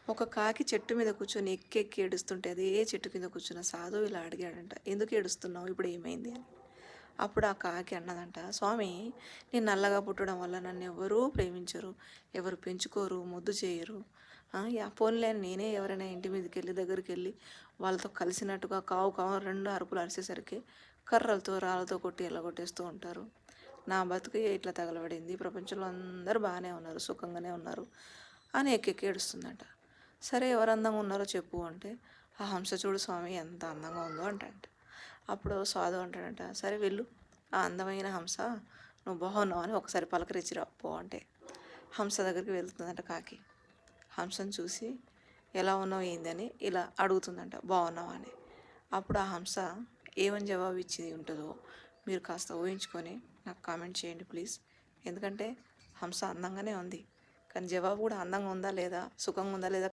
ఒక కాకి చెట్టు మీద కూర్చొని ఎక్కి ఎక్కి ఏడుస్తుంటే అదే చెట్టు కింద కూర్చున్న సాధువు ఇలా అడిగాడంట, ఎందుకు ఏడుస్తున్నావు, ఇప్పుడు ఏమైంది అని. అప్పుడు ఆ కాకి అన్నదంట, స్వామి, నేను నల్లగా పుట్టడం వల్ల నన్ను ఎవరూ ప్రేమించరు, ఎవరు పెంచుకోరు, ముద్దు చేయరు. పోన్లే అని నేనే ఎవరైనా ఇంటి మీదకి వెళ్ళి దగ్గరికి వెళ్ళి వాళ్ళతో కలిసినట్టుగా కావు కావు రెండు అరుపులు అరిసేసరికి కర్రలతో రాళ్ళతో కొట్టి ఎల్లగొట్టేస్తూ ఉంటారు. నా బతుకు ఇట్లా తగలబడింది, ప్రపంచంలో అందరూ బాగానే ఉన్నారు, సుఖంగానే ఉన్నారు అని ఎక్కెక్కి ఏడుస్తుందంట. సరే, ఎవరు అందంగా ఉన్నారో చెప్పు అంటే, ఆ హంస చూడు స్వామి ఎంత అందంగా ఉందో అంటాడంట. అప్పుడు సాధు అంటాడంట, సరే వెళ్ళు, ఆ అందమైన హంస, నువ్వు బాగున్నావు అని ఒకసారి పలకరించిరా పో అంటే. హంస దగ్గరికి వెళ్తుందంట కాకి. హంసను చూసి ఎలా ఉన్నావు ఏందని ఇలా అడుగుతుందంట, బాగున్నావా అని. అప్పుడు ఆ హంస ఏమని జవాబు ఇచ్చి ఉంటుందో మీరు కాస్త ఊహించుకొని నాకు కామెంట్ చేయండి ప్లీజ్. ఎందుకంటే హంస అందంగానే ఉంది, కానీ జవాబు కూడా అందంగా ఉందా లేదా, సుఖంగా ఉందా లేదా